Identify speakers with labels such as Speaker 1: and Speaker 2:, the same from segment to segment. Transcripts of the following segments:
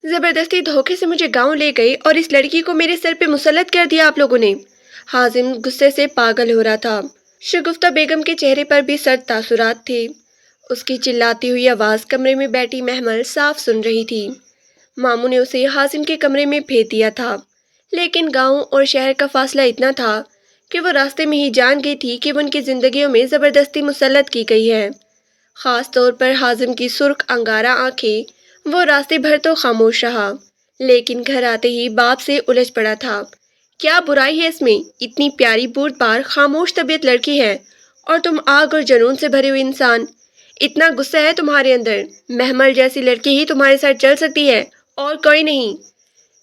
Speaker 1: زبردستی دھوکے سے مجھے گاؤں لے گئی اور اس لڑکی کو میرے سر پہ مسلط کر دیا آپ لوگوں نے۔ حازم غصے سے پاگل ہو رہا تھا۔ شگفتہ بیگم کے چہرے پر بھی سرد تاثرات تھے۔ اس کی چلاتی ہوئی آواز کمرے میں بیٹھی محمل صاف سن رہی تھی۔ ماموں نے اسے حازم کے کمرے میں بھیج دیا تھا، لیکن گاؤں اور شہر کا فاصلہ اتنا تھا کہ وہ راستے میں ہی جان گئی تھی کہ وہ ان کی زندگیوں میں زبردستی مسلط کی گئی ہے۔ خاص طور پر حازم کی سرخ انگارہ آنکھیں۔ وہ راستے بھر تو خاموش رہا، لیکن گھر آتے ہی باپ سے الجھ پڑا تھا۔ کیا برائی ہے اس میں؟ اتنی پیاری بردبار خاموش طبیعت لڑکی ہے اور تم آگ اور جنون سے بھرے ہوئے انسان۔ اتنا غصہ ہے تمہارے اندر؟ محمل جیسی لڑکی ہی تمہارے ساتھ چل سکتی ہے اور کوئی نہیں۔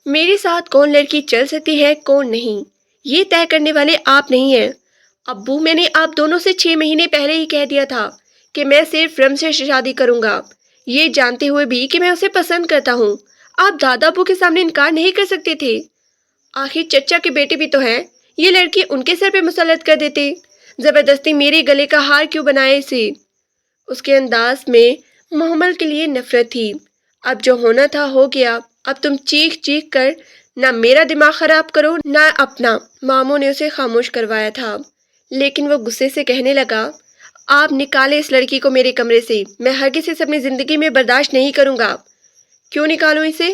Speaker 1: میرے ساتھ کون لڑکی چل سکتی ہے کون نہیں، یہ طے کرنے والے آپ نہیں ہیں۔ ابو، میں نے آپ دونوں سے 6 مہینے پہلے ہی کہہ دیا تھا کہ میں صرف رم سے شادی کروں گا، یہ جانتے ہوئے بھی کہ میں اسے پسند کرتا ہوں۔ آپ دادا ابو کے سامنے انکار نہیں کر سکتے تھے؟ آخر چچا کے بیٹے بھی تو ہیں، یہ لڑکی ان کے سر پہ مسلط کر دیتے۔ زبردستی میرے گلے کا ہار کیوں بنائے اسے؟ اس کے انداز میں محمل کے لیے نفرت تھی۔ اب جو ہونا تھا ہو گیا، اب تم چیخ چیخ کر نہ میرا دماغ خراب کرو نہ اپنا۔ ماموں نے اسے خاموش کروایا تھا، لیکن وہ غصے سے کہنے لگا، آپ نکالے اس لڑکی کو میرے کمرے سے، میں ہرگز اسے اپنی زندگی میں برداشت نہیں کروں گا۔ کیوں نکالوں اسے؟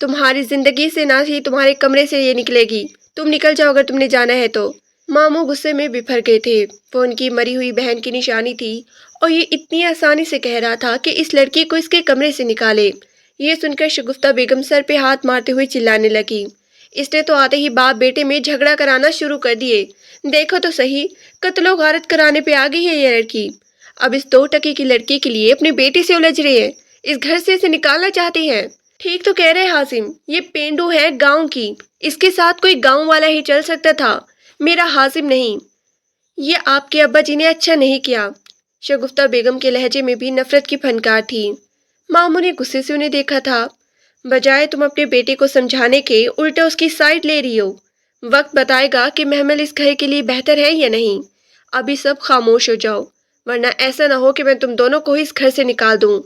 Speaker 1: تمہاری زندگی سے نہ ہی تمہارے کمرے سے یہ نکلے گی، تم نکل جاؤ اگر تم نے جانا ہے تو۔ ماموں غصے میں بپھر گئے تھے، وہ ان کی مری ہوئی بہن کی نشانی تھی اور یہ اتنی آسانی سے کہہ رہا تھا کہ اس لڑکی کو اس کے کمرے سے نکالے۔ یہ سن کر شگفتہ بیگم سر پہ ہاتھ مارتے ہوئے چلانے لگی، اس نے تو آتے ہی باپ بیٹے میں جھگڑا کرانا شروع کر دیے۔ دیکھو تو صحیح، قتل و غارت کرانے پہ آ گئی ہے یہ لڑکی۔ اب اس 2 ٹکے کی لڑکی کے لیے اپنے بیٹے سے الجھ رہی ہے، اس گھر سے اسے نکالنا چاہتی ہے۔ ٹھیک تو کہہ رہے حازم، یہ پینڈو ہے گاؤں کی، اس کے ساتھ کوئی گاؤں والا ہی چل سکتا تھا، میرا حازم نہیں۔ یہ آپ کے ابا جی نے اچھا نہیں کیا۔ شگفتہ بیگم کے لہجے میں بھی نفرت کی پھنکار تھی۔ ماموں نے غصے سے انہیں دیکھا تھا، بجائے تم اپنے بیٹے کو سمجھانے کے الٹا اس کی سائڈ لے رہی ہو۔ وقت بتائے گا کہ محمل اس گھر کے لیے بہتر ہے یا نہیں۔ ابھی سب خاموش ہو جاؤ، ورنہ ایسا نہ ہو کہ میں تم دونوں کو ہی اس گھر سے نکال دوں۔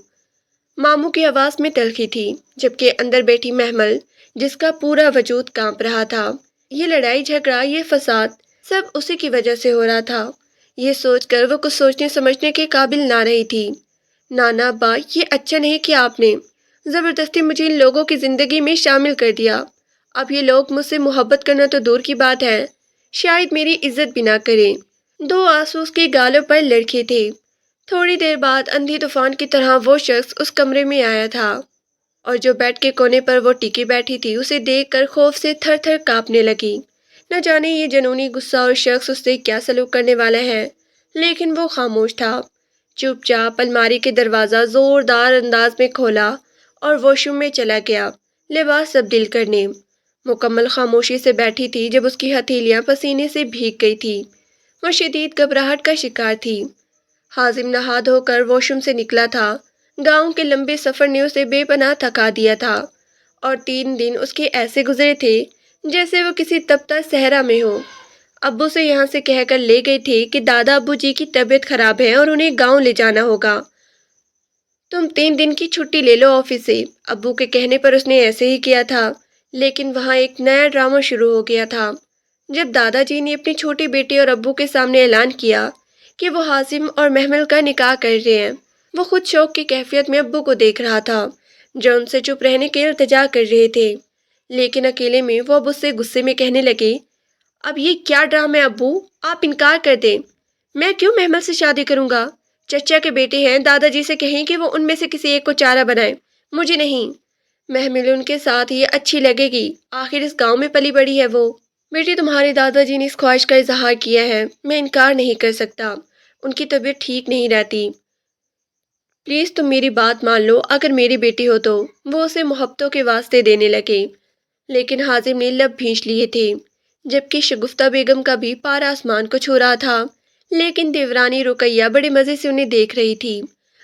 Speaker 1: ماموں کی آواز میں تلخی تھی، جبکہ اندر بیٹھی محمل جس کا پورا وجود کانپ رہا تھا۔ یہ لڑائی جھگڑا، یہ فساد سب اسی کی وجہ سے ہو رہا تھا۔ یہ سوچ کر وہ کچھ سوچنے سمجھنے کے قابل نہ رہی تھی۔ نانا با، یہ اچھا نہیں کیا آپ نے، زبردستی مجھے ان لوگوں کی زندگی میں شامل کر دیا۔ اب یہ لوگ مجھ سے محبت کرنا تو دور کی بات ہے، شاید میری عزت بھی نہ کریں۔ 2 آنسو اس کے گالوں پر لڑکے تھے۔ تھوڑی دیر بعد اندھی طوفان کی طرح وہ شخص اس کمرے میں آیا تھا، اور جو بیڈ کے کونے پر وہ ٹکی بیٹھی تھی اسے دیکھ کر خوف سے تھر تھر کانپنے لگی۔ نہ جانے یہ جنونی غصہ اور شخص اس سے کیا سلوک کرنے والا ہے، لیکن وہ خاموش تھا۔ چپ چاپ الماری کے دروازہ زوردار انداز میں کھولا اور واش روم میں چلا گیا لباس تبدیل کرنے۔ مکمل خاموشی سے بیٹھی تھی جب اس کی ہتھیلیاں پسینے سے بھیگ گئی تھی۔ وہ شدید گھبراہٹ کا شکار تھی۔ حازم نہا دھو کر واش روم سے نکلا تھا۔ گاؤں کے لمبے سفر نے اسے بے پناہ تھکا دیا تھا، اور 3 دن اس کے ایسے گزرے تھے جیسے وہ کسی تپتا صحرا میں ہو۔ ابو سے یہاں سے کہہ کر لے گئے تھے کہ دادا ابو جی کی طبیعت خراب ہے اور انہیں گاؤں لے جانا ہوگا، تم 3 دن کی چھٹی لے لو آفس سے۔ ابو کے کہنے پر اس نے ایسے ہی کیا تھا، لیکن وہاں ایک نیا ڈرامہ شروع ہو گیا تھا۔ جب دادا جی نے اپنے چھوٹے بیٹے اور ابو کے سامنے اعلان کیا کہ وہ حازم اور محمل کا نکاح کر رہے ہیں، وہ خود شوق کی کیفیت میں ابو کو دیکھ رہا تھا جو ان سے چپ رہنے کی التجا کر رہے تھے، لیکن اکیلے میں وہ ابو سے غصے میں کہنے لگے، اب یہ کیا ڈرامہ ہے ابو؟ آپ انکار کر دیں، میں کیوں محمل سے شادی کروں گا؟ چچا کے بیٹے ہیں، دادا جی سے کہیں کہ وہ ان میں سے کسی ایک کو چارہ بنائیں، مجھے نہیں۔ محمل ان کے ساتھ ہی اچھی لگے گی، آخر اس گاؤں میں پلی بڑی ہے وہ۔ بیٹی، تمہارے دادا جی نے اس خواہش کا اظہار کیا ہے، میں انکار نہیں کر سکتا، ان کی طبیعت ٹھیک نہیں رہتی، پلیز تم میری بات مان لو، اگر میری بیٹی ہو تو۔ وہ اسے محبتوں کے واسطے دینے لگے، لیکن حازم نے لب بھینچ لیے تھے، جبکہ شگفتہ بیگم کا بھی پارا آسمان کو چھو رہا تھا۔ لیکن دیورانی رقیہ بڑے مزے سے انہیں دیکھ رہی تھی۔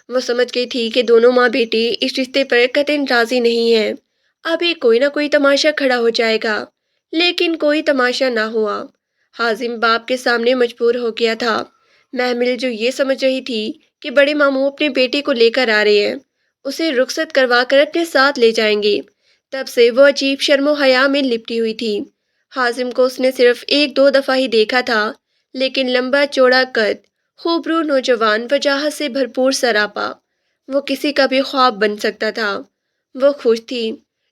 Speaker 1: وہ سمجھ گئی تھی کہ دونوں ماں بیٹی اس رشتے پر قطعاً راضی نہیں ہیں، ابھی کوئی نہ کوئی تماشا کھڑا ہو جائے گا، لیکن کوئی تماشا نہ ہوا۔ حازم باپ کے سامنے مجبور ہو گیا تھا۔ محمل جو یہ سمجھ رہی تھی کہ بڑے ماموں اپنے بیٹے کو لے کر آ رہے ہیں، اسے رخصت کروا کر اپنے ساتھ لے جائیں گے، تب سے وہ عجیب شرم و حیا میں لپٹی ہوئی تھی۔ حازم کو اس نے صرف ایک دو دفعہ ہی دیکھا تھا، لیکن لمبا چوڑا قد، خوبرو نوجوان، وجاہت سے بھرپور سراپا، وہ کسی کا بھی خواب بن سکتا تھا۔ وہ خوش تھی،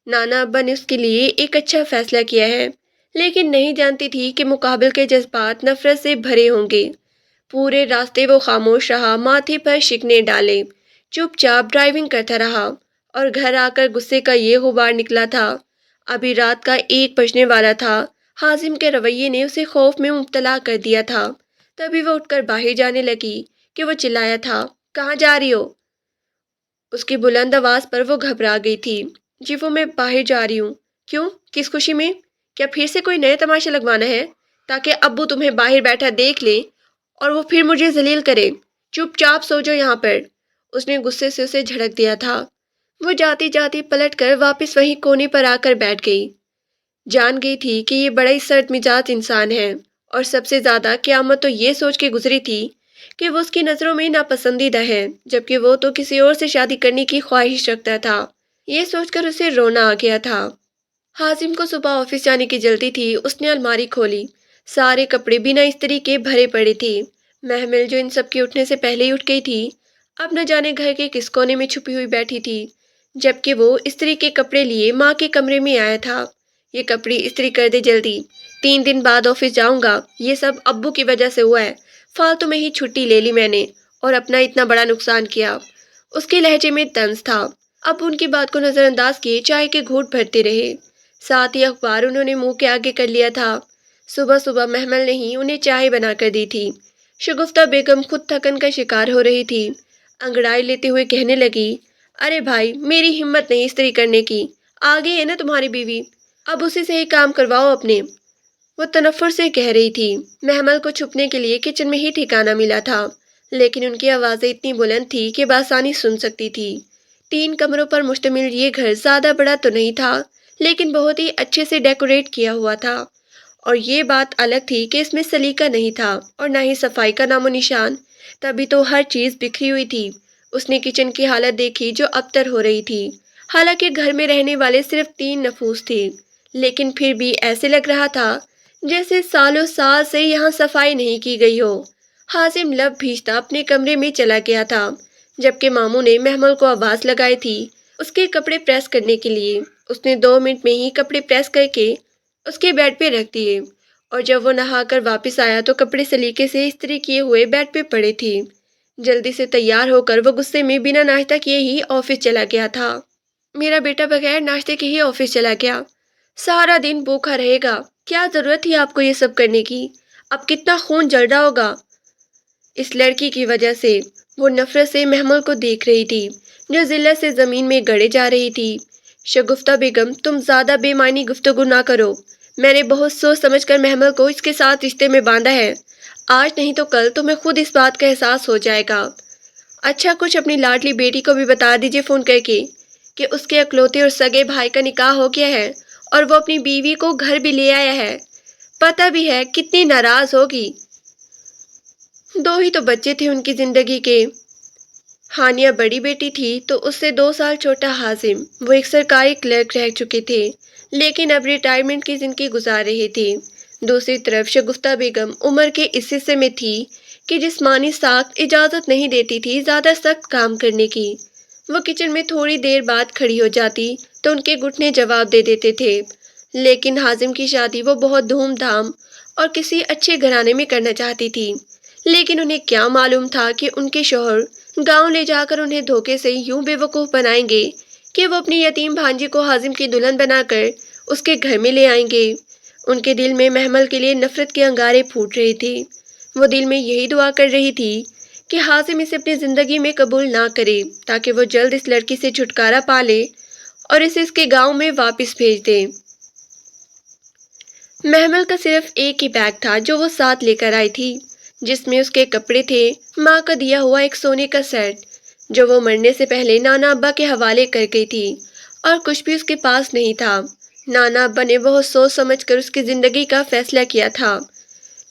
Speaker 1: نانا ابا نے اس کے لیے ایک اچھا فیصلہ کیا ہے، لیکن نہیں جانتی تھی کہ مقابل کے جذبات نفرت سے بھرے ہوں گے۔ پورے راستے وہ خاموش رہا، ماتھے پر شکنے ڈالے، چپ چاپ ڈرائیونگ کرتا رہا، اور گھر آ کر غصے کا یہ غبار نکلا تھا۔ ابھی رات کا 1 بجنے والا تھا۔ حازم کے رویے نے اسے خوف میں مبتلا کر دیا تھا۔ تبھی وہ اٹھ کر باہر جانے لگی کہ وہ چلایا تھا، کہاں جا رہی ہو؟ اس کی بلند آواز پر وہ گھبرا گئی تھی۔ جی وہ میں باہر جا رہی ہوں۔ کیوں؟ کس خوشی میں؟ کیا پھر سے کوئی نئے تماشا لگوانا ہے تاکہ ابو تمہیں باہر بیٹھا دیکھ لے اور وہ پھر مجھے ذلیل کرے؟ چپ چاپ سو جاؤ یہاں پر، اس نے غصے سے اسے جھڑک دیا تھا۔ وہ جاتی جاتی پلٹ کر واپس وہیں کونے پر آ کر بیٹھ گئی۔ جان گئی تھی کہ یہ بڑا ہی سرد مزاج انسان ہے، اور سب سے زیادہ قیامت تو یہ سوچ کے گزری تھی کہ وہ اس کی نظروں میں ناپسندیدہ ہے، جبکہ وہ تو کسی اور سے شادی کرنے کی خواہش رکھتا تھا۔ یہ سوچ کر اسے رونا آ گیا تھا۔ حازم کو صبح آفس جانے کی جلدی تھی۔ اس نے الماری کھولی، سارے کپڑے بنا استری کے بھرے پڑے تھے۔ محمل جو ان سب کے اٹھنے سے پہلے ہی اٹھ گئی تھی، اب نہ جانے گھر کے کس کونے میں چھپی ہوئی بیٹھی تھی، جبکہ وہ استری کے کپڑے لیے ماں کے کمرے میں آیا تھا۔ یہ کپڑے استری کر دے جلدی، 3 دن بعد آفس جاؤں گا، یہ سب ابو کی وجہ سے ہوا ہے، فالتو میں ہی چھٹی لے لی میں نے اور اپنا اتنا بڑا نقصان کیا۔ اس کے لہجے میں طنز تھا۔ اب ان کی بات کو نظر انداز کیے چائے کے گھونٹ بھرتے رہے، ساتھ ہی اخبار انہوں نے منہ کے آگے کر لیا تھا۔ صبح صبح محمل نے ہی انہیں چائے بنا کر دی تھی۔ شگفتہ بیگم خود تھکن کا شکار ہو رہی تھی، انگڑائی لیتے ہوئے کہنے لگی، ارے بھائی میری ہمت نہیں استری کرنے کی، آگے ہے نا تمہاری بیوی، اب اسی سے ہی کام کرواؤ اپنے، وہ تنفر سے کہہ رہی تھی۔ محمل کو چھپنے کے لیے کچن میں ہی ٹھکانہ ملا تھا، لیکن ان کی آوازیں اتنی بلند تھی کہ بآسانی سن سکتی تھی۔ 3 کمروں پر مشتمل یہ گھر زیادہ بڑا تو نہیں تھا، لیکن بہت ہی اچھے سے ڈیکوریٹ کیا ہوا تھا، اور یہ بات الگ تھی کہ اس میں سلیقہ نہیں تھا اور نہ ہی صفائی کا نام و نشان، تبھی تو ہر چیز بکھری ہوئی تھی۔ اس نے کچن کی حالت دیکھی جو ابتر ہو رہی تھی۔ حالانکہ گھر میں رہنے والے صرف 3 نفوس تھے، لیکن پھر بھی ایسے لگ رہا تھا جیسے سالوں سال سے یہاں صفائی نہیں کی گئی ہو۔ حازم لب بھیجتا اپنے کمرے میں چلا گیا تھا، جبکہ ماموں نے محمل کو آواز لگائی تھی اس کے کپڑے پریس کرنے کے لیے۔ اس نے 2 منٹ میں ہی کپڑے پریس کر کے اس کے بیڈ پہ رکھ دیے، اور جب وہ نہا کر واپس آیا تو کپڑے سلیقے سے استری کیے ہوئے بیڈ پہ پڑے تھے۔ جلدی سے تیار ہو کر وہ غصے میں بنا ناشتہ کیے ہی آفس چلا گیا تھا۔ میرا بیٹا بغیر ناشتے کے ہی آفس چلا گیا، سارا دن بھوکا رہے گا، کیا ضرورت تھی آپ کو یہ سب کرنے کی؟ اب کتنا خون جل رہا ہوگا اس لڑکی کی وجہ سے۔ وہ نفرت سے محمل کو دیکھ رہی تھی جو ذلت سے زمین میں گڑے جا رہی تھی۔ شگفتہ بیگم تم زیادہ بے معنی گفتگو نہ کرو، میں نے بہت سوچ سمجھ کر محمل کو اس کے ساتھ رشتے میں باندھا ہے، آج نہیں تو کل تمہیں خود اس بات کا احساس ہو جائے گا۔ اچھا کچھ اپنی لاڈلی بیٹی کو بھی بتا دیجیے فون کر کے کہ اس کے اکلوتے اور سگے بھائی کا نکاح ہو گیا ہے اور وہ اپنی بیوی کو گھر بھی لے آیا ہے، پتہ بھی ہے کتنی ناراض ہوگی۔ 2 ہی تو بچے تھے ان کی زندگی کے، ہانیہ بڑی بیٹی تھی تو اس سے 2 سال چھوٹا حازم، وہ ایک سرکاری کلرک رہ چکے تھے، لیکن اب ریٹائرمنٹ کی زندگی گزار رہے تھے۔ دوسری طرف شگفتہ بیگم عمر کے اس حصے میں تھی کہ جسمانی ساخت اجازت نہیں دیتی تھی زیادہ سخت کام کرنے کی۔ وہ کچن میں تھوڑی دیر بعد کھڑی ہو جاتی تو ان کے گھٹنے جواب دے دیتے تھے، لیکن حازم کی شادی وہ بہت دھوم دھام اور کسی اچھے گھرانے میں کرنا چاہتی تھی، لیکن انہیں کیا معلوم تھا کہ ان کے شوہر گاؤں لے جا کر انہیں دھوکے سے یوں بے وقوف بنائیں گے کہ وہ اپنی یتیم بھانجی کو حازم کی دلہن بنا کر اس کے گھر میں لے آئیں گے۔ ان کے دل میں محمل کے لیے نفرت کے انگارے پھوٹ رہے تھے۔ وہ دل میں یہی دعا کر رہی تھی کہ حازم اسے اپنی زندگی میں قبول نہ کرے تاکہ وہ جلد اس لڑکی سے چھٹکارا پا لے اور اسے اس کے گاؤں میں واپس بھیج دے۔ محمل کا صرف ایک ہی بیگ تھا جو وہ ساتھ لے کر آئی تھی، جس میں اس کے کپڑے تھے، ماں کا دیا ہوا ایک سونے کا سیٹ جو وہ مرنے سے پہلے نانا ابا کے حوالے کر گئی تھی، اور کچھ بھی اس کے پاس نہیں تھا۔ نانا ابا نے بہت سوچ سمجھ کر اس کی زندگی کا فیصلہ کیا تھا۔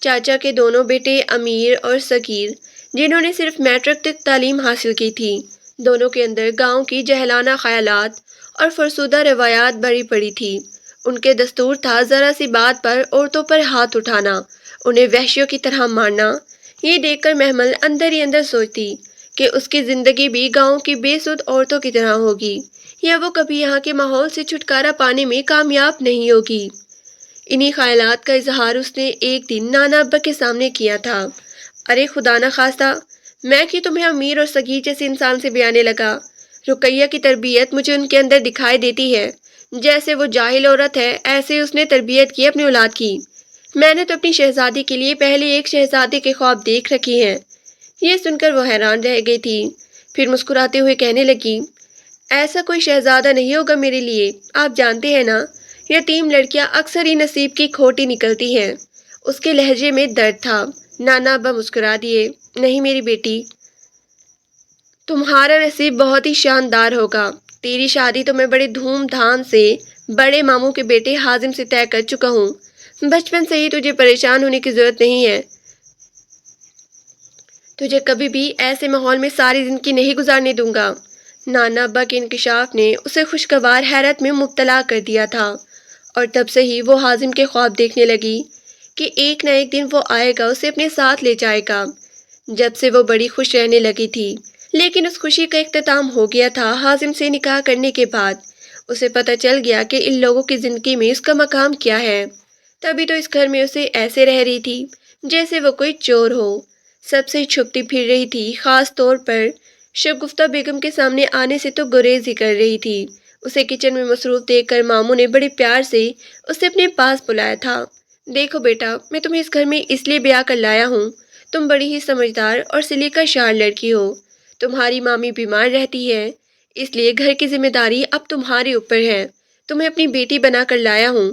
Speaker 1: چاچا کے دونوں بیٹے امیر اور صغیر، جنہوں نے صرف میٹرک تک تعلیم حاصل کی تھی، دونوں کے اندر گاؤں کی جاہلانہ خیالات اور فرسودہ روایات بڑی پڑی تھی۔ ان کے دستور تھا ذرا سی بات پر عورتوں پر ہاتھ اٹھانا، انہیں وحشیوں کی طرح مارنا۔ یہ دیکھ کر محمل اندر ہی اندر سوچتی کہ اس کی زندگی بھی گاؤں کی بے سود عورتوں کی طرح ہوگی، یا وہ کبھی یہاں کے ماحول سے چھٹکارا پانے میں کامیاب نہیں ہوگی۔ انہی خیالات کا اظہار اس نے ایک دن نانا ابا کے سامنے کیا تھا۔ ارے خدا نہ خواستہ، میں کہ تمہیں امیر اور صغیر جیسے انسان سے بیانے لگا۔ رقیہ کی تربیت مجھے ان کے اندر دکھائی دیتی ہے، جیسے وہ جاہل عورت ہے ایسے اس نے تربیت کی اپنی اولاد کی۔ میں نے تو اپنی شہزادی کے لیے پہلے ایک شہزادے کے خواب دیکھ رکھی ہیں۔ یہ سن کر وہ حیران رہ گئی تھی، پھر مسکراتے ہوئے کہنے لگی، ایسا کوئی شہزادہ نہیں ہوگا میرے لیے، آپ جانتے ہیں نا، یتیم لڑکیاں اکثر ہی نصیب کی کھوٹی نکلتی ہیں۔ اس کے لہجے میں درد تھا۔ نانا ابا مسکرا دیے، نہیں میری بیٹی، تمہارا نصیب بہت ہی شاندار ہوگا۔ تیری شادی تو میں بڑے دھوم دھام سے بڑے ماموں کے بیٹے حازم سے طے کر چکا ہوں۔ بچپن سے ہی تجھے پریشان ہونے کی ضرورت نہیں ہے، تجھے کبھی بھی ایسے ماحول میں ساری زندگی نہیں گزارنے دوں گا۔ نانا ابا کے انکشاف نے اسے خوشگوار حیرت میں مبتلا کر دیا تھا، اور تب سے ہی وہ حازم کے خواب دیکھنے لگی کہ ایک نہ ایک دن وہ آئے گا، اسے اپنے ساتھ لے جائے گا۔ جب سے وہ بڑی خوش رہنے لگی تھی، لیکن اس خوشی کا اختتام ہو گیا تھا حازم سے نکاح کرنے کے بعد۔ اسے پتہ چل گیا کہ ان لوگوں کی زندگی میں اس کا مقام کیا ہے، تبھی تو اس گھر میں اسے ایسے رہ رہی تھی جیسے وہ کوئی چور ہو، سب سے چھپتی پھر رہی تھی، خاص طور پر شگفتہ بیگم کے سامنے آنے سے تو گریز ہی کر رہی تھی۔ اسے کچن میں مصروف دیکھ کر ماموں نے بڑے پیار سے اسے اپنے پاس بلایا تھا۔ دیکھو بیٹا، میں تمہیں اس گھر میں اس لیے بیاہ کر لایا ہوں، تم بڑی ہی سمجھدار اور سلیقہ شار لڑکی ہو۔ تمہاری مامی بیمار رہتی ہے، اس لیے گھر کی ذمہ داری اب تمہارے اوپر ہے، تمہیں اپنی بیٹی بنا کر لایا ہوں۔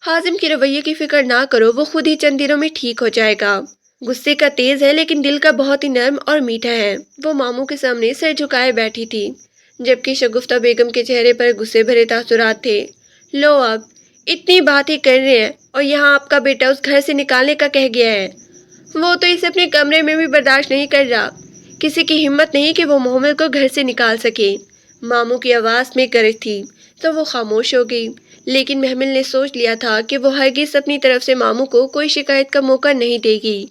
Speaker 1: حازم کے رویے کی فکر نہ کرو، وہ خود ہی چند دنوں میں ٹھیک ہو جائے گا۔ غصے کا تیز ہے لیکن دل کا بہت ہی نرم اور میٹھا ہے۔ وہ ماموں کے سامنے سر جھکائے بیٹھی تھی، جبکہ شگفتہ بیگم کے چہرے پر غصے بھرے تاثرات تھے۔ لو اب، اتنی باتیں کر رہے ہیں اور یہاں آپ کا بیٹا اس گھر سے نکالنے کا کہہ گیا ہے۔ وہ تو اسے اپنے کمرے میں بھی برداشت نہیں کر رہا، کسی کی ہمت نہیں کہ وہ محمل کو گھر سے نکال سکے۔ ماموں کی آواز میں گرج تھی تو وہ خاموش ہو گئی، لیکن محمل نے سوچ لیا تھا کہ وہ ہرگز اپنی طرف سے ماموں کو کوئی شکایت کا موقع نہیں دے گی۔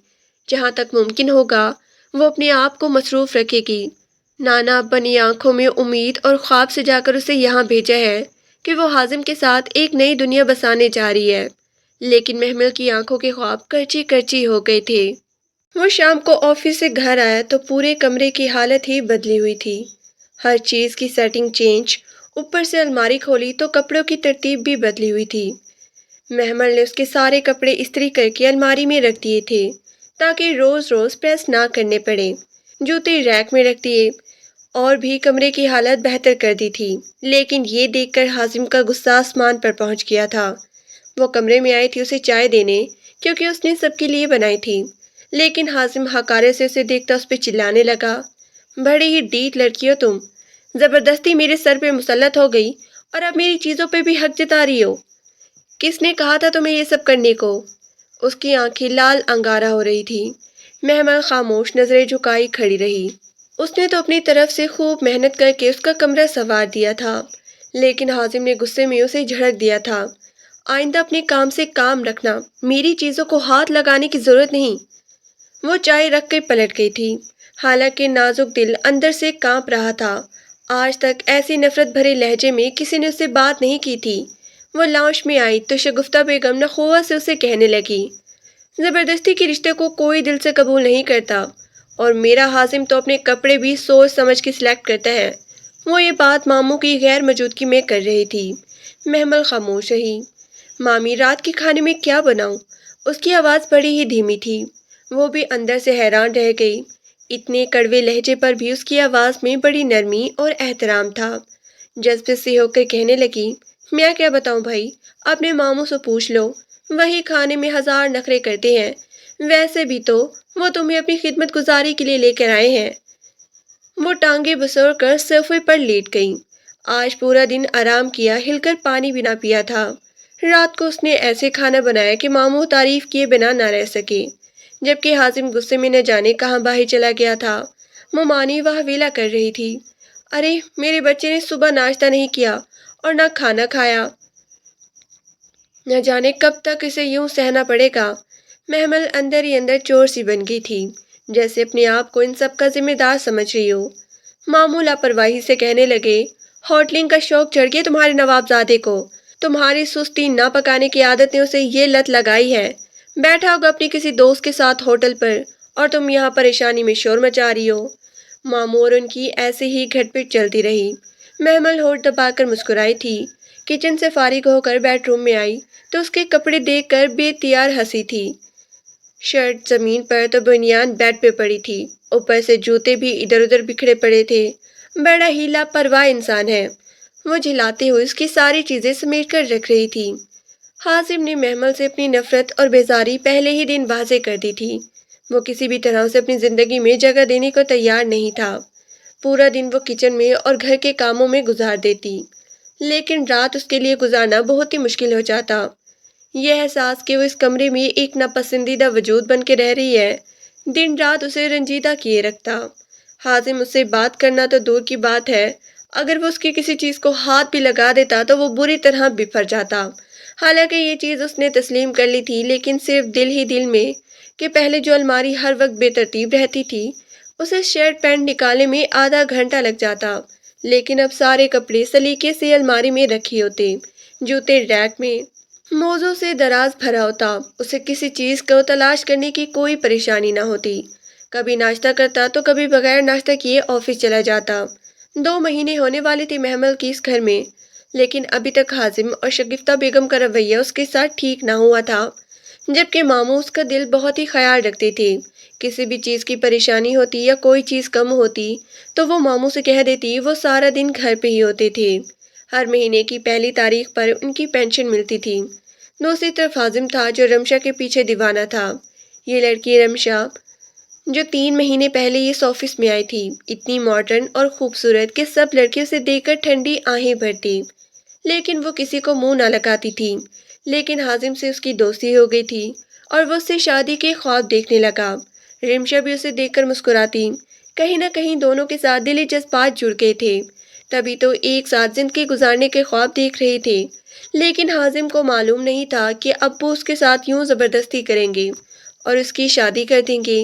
Speaker 1: جہاں تک ممکن ہوگا وہ اپنے آپ کو مصروف رکھے گی۔ نانا ابا نے آنکھوں میں امید اور خواب سے جا کر اسے یہاں بھیجا ہے کہ وہ حازم کے ساتھ ایک نئی دنیا بسانے جا رہی ہے، لیکن محمل کی آنکھوں کے خواب کرچی کرچی ہو گئے تھے۔ وہ شام کو آفس سے گھر آیا تو پورے کمرے کی حالت ہی بدلی ہوئی تھی۔ ہر چیز کی سیٹنگ چینج، اوپر سے الماری کھولی تو کپڑوں کی ترتیب بھی بدلی ہوئی تھی۔ محمل نے اس کے سارے کپڑے استری کر کے الماری میں رکھ دیے تھے تاکہ روز روز پریس نہ کرنے پڑے، جوتے ریک میں رکھ دیے، اور بھی کمرے کی حالت بہتر کر دی تھی۔ لیکن یہ دیکھ کر حازم کا غصہ آسمان پر پہنچ گیا تھا۔ وہ کمرے میں آئی تھی اسے چائے دینے، کیونکہ اس نے سب کے لیے بنائی تھی، لیکن حازم ہکارے سے اسے دیکھتا اس پہ چلانے لگا، بڑی ہی ڈیٹ لڑکی ہو تم، زبردستی میرے سر پہ مسلط ہو گئی اور اب میری چیزوں پہ بھی حق جتا رہی ہو۔ کس نے کہا تھا تمہیں یہ سب کرنے کو؟ اس کی آنکھیں لال انگارہ ہو رہی تھی۔ محمل خاموش نظریں جھکائی کھڑی رہی۔ اس نے تو اپنی طرف سے خوب محنت کر کے اس کا کمرہ سنوار دیا تھا، لیکن حازم نے غصے میں اسے جھڑک دیا تھا، آئندہ اپنے کام سے کام رکھنا، میری چیزوں کو ہاتھ لگانے کی ضرورت نہیں۔ وہ چائے رکھ کے پلٹ گئی تھی، حالانکہ نازک دل اندر سے کانپ رہا تھا۔ آج تک ایسی نفرت بھرے لہجے میں کسی نے اس سے بات نہیں کی تھی۔ وہ لاؤنج میں آئی تو شگفتہ بیگم نخوت سے اسے کہنے لگی، زبردستی کے رشتے کو کوئی دل سے قبول نہیں کرتا، اور میرا حازم تو اپنے کپڑے بھی سوچ سمجھ کے سلیکٹ کرتا ہے۔ وہ یہ بات ماموں کی غیر موجودگی میں کر رہی تھی۔ محمل خاموش رہی۔ مامی، رات کے کھانے میں کیا بناؤں؟ اس کی آواز بڑی ہی دھیمی تھی۔ وہ بھی اندر سے حیران رہ گئی، اتنے کڑوے لہجے پر بھی اس کی آواز میں بڑی نرمی اور احترام تھا۔ جذبے سے ہو کر کہنے لگی، میں کیا بتاؤں بھائی، اپنے ماموں سے پوچھ لو، وہی کھانے میں ہزار نخرے کرتے ہیں، ویسے بھی تو وہ تمہیں اپنی خدمت گزاری کے لیے لے کر آئے ہیں۔ وہ ٹانگیں بسور کر صوفے پر لیٹ گئی۔ آج پورا دن آرام کیا، ہل کر پانی بھی نہ پیا تھا۔ رات کو اس نے ایسے کھانا بنایا کہ ماموں تعریف کیے بنا نہ رہ سکے، جبکہ حازم غصے میں نہ جانے کہاں باہر چلا گیا تھا۔ ممانی واہ ویلا کر رہی تھی۔ ارے میرے بچے نے صبح ناشتہ نہیں کیا اور نہ کھانا کھایا، نہ جانے کب تک اسے یوں سہنا پڑے گا۔ محمل اندر ہی اندر چور سی بن گئی تھی، جیسے اپنے آپ کو ان سب کا ذمہ دار سمجھ رہی ہو۔ ماموں لاپرواہی سے کہنے لگے، ہوٹلنگ کا شوق چڑھ گیا تمہارے نوابزادے کو، تمہاری سستی نہ پکانے کی عادت نے اسے یہ لت لگائی ہے۔ بیٹھا ہوگا اپنی کسی دوست کے ساتھ ہوٹل پر اور تم یہاں پریشانی میں شور مچا رہی ہو۔ ماموں اور ان کی ایسے ہی گھٹ پٹ چلتی رہی۔ محمل ہونٹ دبا کر مسکرائی تھی۔ کچن سے فارغ ہو کر بیڈ روم میں آئی تو اس کے کپڑے دیکھ کر بے اختیار ہنسی تھی۔ شرٹ زمین پر تو بنیان بیڈ پہ پڑی تھی، اوپر سے جوتے بھی ادھر ادھر بکھرے پڑے تھے۔ بڑا ہی لاپرواہ انسان ہے، وہ جھلاتے ہوئے اس کی ساری چیزیں سمیٹ کر رکھ رہی تھی۔ حازم نے محمل سے اپنی نفرت اور بیزاری پہلے ہی دن واضح کر دی تھی۔ وہ کسی بھی طرح سے اپنی زندگی میں جگہ دینے کو تیار نہیں تھا۔ پورا دن وہ کچن میں اور گھر کے کاموں میں گزار دیتی، لیکن رات اس کے لیے گزارنا بہت ہی مشکل ہو جاتا۔ یہ احساس کہ وہ اس کمرے میں ایک ناپسندیدہ وجود بن کے رہ رہی ہے، دن رات اسے رنجیدہ کیے رکھتا۔ حازم اس سے بات کرنا تو دور کی بات ہے، اگر وہ اس کی کسی چیز کو ہاتھ بھی لگا دیتا تو وہ بری طرح بفر جاتا۔ حالانکہ یہ چیز اس نے تسلیم کر لی تھی، لیکن صرف دل ہی دل میں، کہ پہلے جو الماری ہر وقت بے ترتیب رہتی تھی، اسے شرٹ پینٹ نکالنے میں آدھا گھنٹہ لگ جاتا، لیکن اب سارے کپڑے سلیقے سے الماری میں رکھے ہوتے، جوتے ریک میں، موزوں سے دراز بھرا ہوتا، اسے کسی چیز کو تلاش کرنے کی کوئی پریشانی نہ ہوتی۔ کبھی ناشتہ کرتا تو کبھی بغیر ناشتہ کیے آفس چلا جاتا۔ 2 مہینے ہونے والے تھے محمل کی اس گھر میں، لیکن ابھی تک حازم اور شگفتہ بیگم کا رویہ اس کے ساتھ ٹھیک نہ ہوا تھا، جبکہ ماموں اس کا دل بہت ہی خیال رکھتے تھے۔ کسی بھی چیز کی پریشانی ہوتی یا کوئی چیز کم ہوتی تو وہ ماموں سے کہہ دیتی، وہ سارا دن گھر پہ ہی ہوتے تھے۔ ہر مہینے کی پہلی تاریخ پر ان کی پینشن ملتی تھی۔ دوسری طرف حازم تھا جو رمشا کے پیچھے دیوانہ تھا۔ یہ لڑکی رمشا، جو 3 مہینے پہلے اس آفس میں آئی تھی، اتنی ماڈرن اور خوبصورت کہ سب لڑکیوں سے دیکھ کر ٹھنڈی آہیں بھرتی، لیکن وہ کسی کو منہ نہ لگاتی تھی۔ لیکن حازم سے اس کی دوستی ہو گئی تھی اور وہ اس سے شادی کے خواب دیکھنے لگا۔ رمشا بھی اسے دیکھ کر مسکراتی، کہیں نہ کہیں دونوں کے ساتھ دلی جذبات جڑ گئے تھے، تبھی تو ایک ساتھ زندگی گزارنے کے خواب دیکھ رہے تھے۔ لیکن حازم کو معلوم نہیں تھا کہ ابو اس کے ساتھ یوں زبردستی کریں گے اور اس کی شادی کر دیں گے۔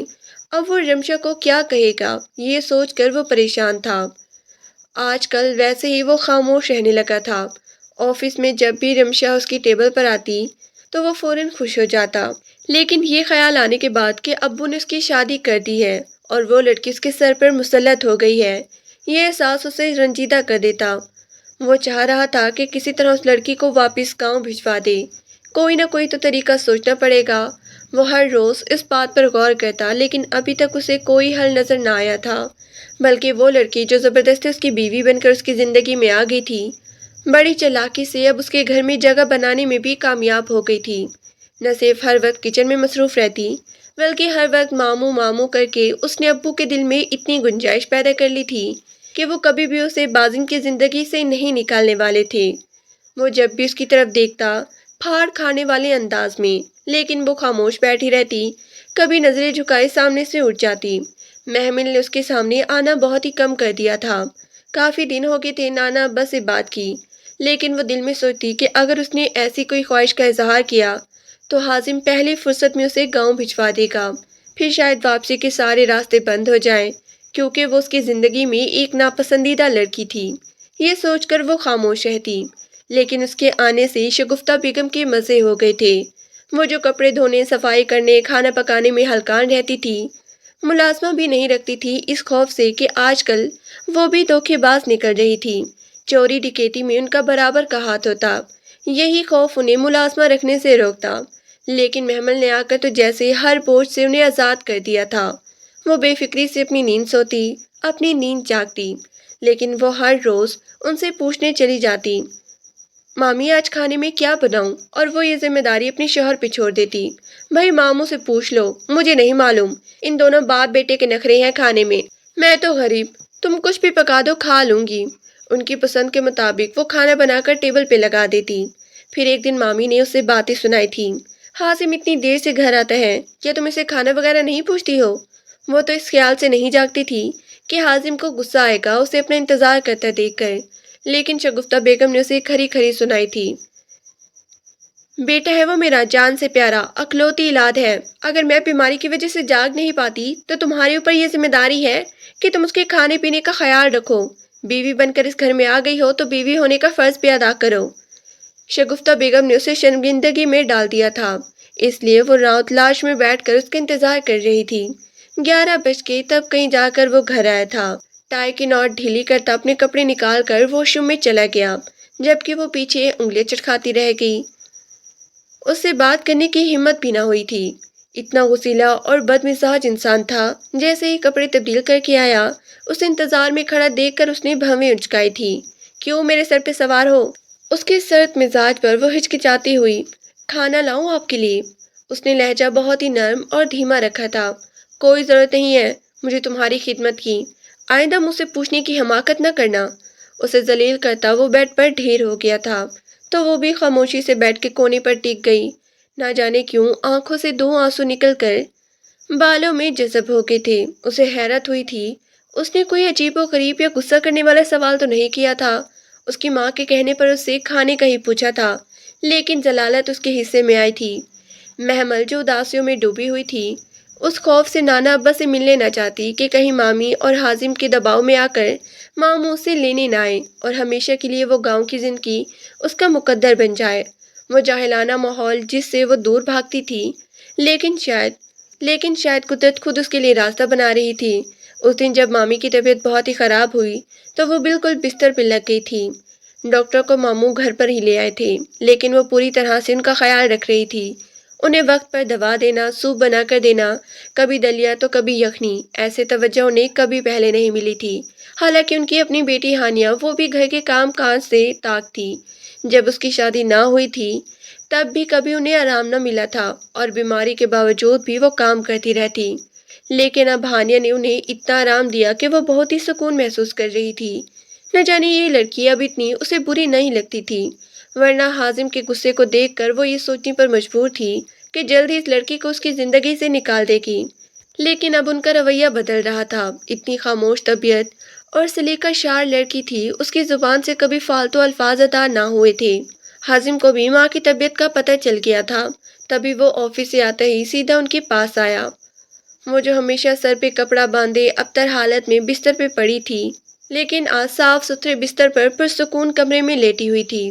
Speaker 1: اب وہ رمشا کو کیا کہے گا، یہ سوچ کر وہ پریشان تھا۔ آج کل ویسے ہی وہ خاموش رہنے لگا تھا۔ آفس میں جب بھی رمشا اس کی ٹیبل پر آتی تو وہ فوراً خوش ہو جاتا، لیکن یہ خیال آنے کے بعد کہ ابو نے اس کی شادی کر دی ہے اور وہ لڑکی اس کے سر پر مسلط ہو گئی ہے، یہ احساس اسے رنجیدہ کر دیتا۔ وہ چاہ رہا تھا کہ کسی طرح اس لڑکی کو واپس گاؤں بھجوا دے، کوئی نہ کوئی تو طریقہ سوچنا پڑے گا۔ وہ ہر روز اس بات پر غور کرتا، لیکن ابھی تک اسے کوئی حل نظر نہ آیا تھا، بلکہ وہ لڑکی جو زبردستی اس کی بیوی بن کر اس کی زندگی میں آ گئی تھی، بڑی چالاکی سے اب اس کے گھر میں جگہ بنانے میں بھی کامیاب ہو گئی تھی۔ نہ صرف ہر وقت کچن میں مصروف رہتی، بلکہ ہر وقت ماموں ماموں کر کے اس نے ابو کے دل میں اتنی گنجائش پیدا کر لی تھی کہ وہ کبھی بھی اسے بازن کی زندگی سے نہیں نکالنے والے تھے۔ وہ جب بھی اس کی طرف دیکھتا، پھاڑ کھانے والے انداز میں، لیکن وہ خاموش بیٹھی رہتی، کبھی نظریں جھکائے سامنے سے اٹھ جاتی۔ محمل نے اس کے سامنے آنا بہت ہی کم کر دیا تھا۔ کافی دن ہو گئے تھے نانا ابا سے بات کی، لیکن وہ دل میں سوچتی کہ اگر اس نے ایسی کوئی خواہش کا اظہار کیا تو حازم پہلی فرصت میں اسے گاؤں بھجوا دے گا، پھر شاید واپسی کے سارے راستے بند ہو جائیں، کیونکہ وہ اس کی زندگی میں ایک ناپسندیدہ لڑکی تھی۔ یہ سوچ کر وہ خاموش رہتی، لیکن اس کے آنے سے شگفتہ بیگم کے مزے ہو گئے تھے۔ وہ جو کپڑے دھونے، صفائی کرنے، کھانا پکانے میں ہلکان رہتی تھی، ملازمہ بھی نہیں رکھتی تھی، اس خوف سے کہ آج کل وہ بھی دھوکے باز نکل رہی تھی، چوری ڈکیتی میں ان کا برابر کا ہاتھ ہوتا، یہی خوف انہیں ملازمہ رکھنے سے روکتا۔ لیکن محمل نے آ کر تو جیسے ہر بوجھ سے انہیں آزاد کر دیا تھا۔ وہ بے فکری سے اپنی نیند سوتی، اپنی نیند جاگتی، لیکن وہ ہر روز ان سے پوچھنے چلی جاتی، مامی آج کھانے میں کیا بناؤں، اور وہ یہ ذمہ داری اپنے شوہر پہ چھوڑ دیتی، بھائی ماموں سے پوچھ لو، مجھے نہیں معلوم، ان دونوں باپ بیٹے کے نخرے ہیں کھانے میں تو غریب، تم کچھ بھی پکا دو کھا لوں گی۔ ان کی پسند کے مطابق وہ کھانا بنا کر ٹیبل پہ لگا دیتی۔ پھر ایک دن مامی نے اسے باتیں سنائی تھی، حازم اتنی دیر سے گھر آتا ہے، کیا تم اسے کھانا وغیرہ نہیں پوچھتی ہو؟ وہ تو اس خیال سے نہیں جاگتی تھی کہ حازم کو غصہ آئے گا اسے اپنا انتظار کرتا دیکھ کر، لیکن شگفتہ بیگم نے اسے کھری کھری سنائی تھی۔ بیٹا ہے وہ میرا جان سے پیارا، اکلوتی اولاد ہے۔ اگر میں بیماری کی وجہ سے جاگ نہیں پاتی تو تمہارے اوپر یہ ذمہ داری ہے کہ تم اس کے کھانے پینے کا خیال رکھو۔ بیوی بن کر اس گھر میں آ گئی ہو تو بیوی ہونے کا فرض بھی ادا کرو۔ شگفتہ بیگم نے اسے شرمندگی میں ڈال دیا تھا، اس لیے وہ رات لاش میں بیٹھ کر اس کا انتظار کر رہی تھی۔ 11 بج کے تب کہیں جا کر وہ گھر آیا تھا۔ ٹائی کی نوٹ ڈھیلی کرتا اپنے کپڑے نکال کر واش روم میں چلا گیا، جبکہ وہ پیچھے انگلیاں چٹکاتی رہ گئی۔ اس سے بات کرنے کی ہمت بھی نہ ہوئی تھی۔ اتنا غصیلا اور بدمزاج انسان تھا۔ جیسے ہی کپڑے تبدیل کر کے آیا، اس انتظار میں کھڑا دیکھ کر اس نے بھویں اچکائی تھی۔ کیوں میرے سر پہ سوار ہو؟ اس کے سرد مزاج پر وہ ہچکچاتی ہوئی۔ کھانا لاؤں آپ کے لیے؟ اس نے لہجہ بہت ہی نرم اور دھیما رکھا تھا۔ کوئی ضرورت نہیں ہے مجھے تمہاری خدمت کی، آئندہ مجھ سے پوچھنے کی حماقت نہ کرنا۔ اسے ذلیل کرتا وہ بیڈ پر ڈھیر ہو گیا تھا، تو وہ بھی خاموشی سے بیڈ کے کونے پر ٹک گئی۔ نہ جانے کیوں آنکھوں سے 2 آنسو نکل کر بالوں میں جذب ہو گئے تھے۔ اسے حیرت ہوئی تھی، اس نے کوئی عجیب و غریب یا غصہ کرنے والا سوال تو نہیں کیا تھا۔ اس کی ماں کے کہنے پر اس سے کھانے کا ہی پوچھا تھا، لیکن ضلالت اس کے حصے میں آئی تھی۔ محمل جو اداسیوں میں ڈوبی ہوئی تھی، اس خوف سے نانا ابا سے ملنے نہ چاہتی کہ کہیں مامی اور حازم کے دباؤ میں آ کر ماں منہ سے لینے نہ آئے اور ہمیشہ کے لیے وہ گاؤں کی زندگی اس کا مقدر بن جائے۔ وہ جاہلانہ ماحول جس سے وہ دور بھاگتی تھی، لیکن شاید قدرت خود اس کے لیے راستہ بنا رہی تھی۔ اس دن جب مامی کی طبیعت بہت ہی خراب ہوئی تو وہ بالکل بستر پہ لگ گئی تھی۔ ڈاکٹر کو ماموں گھر پر ہی لے آئے تھے، لیکن وہ پوری طرح سے ان کا خیال رکھ رہی تھی۔ انہیں وقت پر دوا دینا، سوپ بنا کر دینا، کبھی دلیا تو کبھی یخنی، ایسے توجہ انہیں کبھی پہلے نہیں ملی تھی۔ حالانکہ ان کی اپنی بیٹی ہانیہ وہ بھی گھر کے کام کاج سے طاق تھی۔ جب اس کی شادی نہ ہوئی تھی تب بھی کبھی انہیں آرام نہ ملا تھا اور بیماری کے باوجود بھی وہ کام کرتی رہتی۔ لیکن اب ہانیہ نے انہیں اتنا آرام دیا کہ وہ بہت ہی سکون محسوس کر رہی تھی۔ نہ جانے یہ لڑکی اب اتنی اسے بری نہیں لگتی تھی، ورنہ حازم کے غصے کو دیکھ کر وہ یہ سوچنے پر مجبور تھی کہ جلد ہی اس لڑکی کو اس کی زندگی سے نکال دے گی۔ لیکن اب ان کا رویہ بدل رہا تھا۔ اتنی خاموش طبیعت اور سلیقہ شار لڑکی تھی، اس کی زبان سے کبھی فالتو الفاظ ادا نہ ہوئے تھے۔ حازم کو بھی ماں کی طبیعت کا پتہ چل گیا تھا، تبھی وہ آفس سے آتے ہی سیدھا ان کے پاس آیا۔ وہ جو ہمیشہ سر پہ کپڑا باندھے ابتر حالت میں بستر پہ پڑی تھی، لیکن آج صاف ستھرے بستر پر پرسکون کمرے میں لیٹی ہوئی تھی۔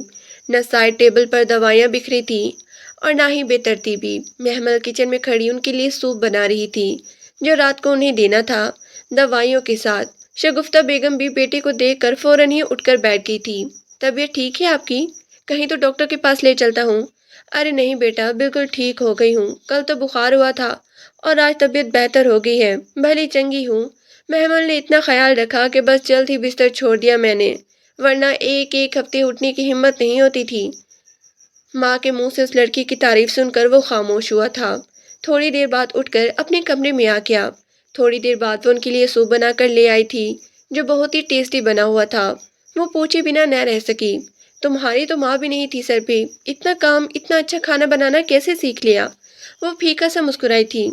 Speaker 1: نہ سائڈ ٹیبل پر دوائیاں بکھری تھیں اور نہ ہی بے ترتیبی۔ محمل کچن میں کھڑی ان کے لیے سوپ بنا رہی تھی جو رات کو انہیں دینا تھا، دوائیوں کے ساتھ۔ شگفتہ بیگم بھی بیٹے کو دیکھ کر فوراً ہی اٹھ کر بیٹھ گئی تھی۔ طبیعت ٹھیک ہے آپ کی؟ کہیں تو ڈاکٹر کے پاس لے چلتا ہوں۔ ارے نہیں بیٹا، بالکل ٹھیک ہو گئی ہوں، کل تو بخار ہوا تھا اور آج طبیعت بہتر ہو گئی ہے، بھلی چنگی ہوں۔ محمل نے اتنا خیال رکھا کہ بس جلد ہی بستر چھوڑ دیا میں نے، ورنہ ایک ہفتے اٹھنے کی ہمت نہیں ہوتی تھی۔ ماں کے منہ سے اس لڑکی کی تعریف سن کر وہ خاموش ہوا تھا۔ تھوڑی دیر بعد اٹھ کر اپنے کمرے میں آ گیا۔ تھوڑی دیر بعد وہ ان کے لیے سوپ بنا کر لے آئی تھی جو بہت ہی ٹیسٹی بنا ہوا تھا۔ وہ پوچھے بنا نہ رہ سکی، تمہاری تو ماں بھی نہیں تھی سر پہ، اتنا کام اتنا اچھا کھانا بنانا کیسے سیکھ لیا؟ وہ پھیکا سا مسکرائی تھی۔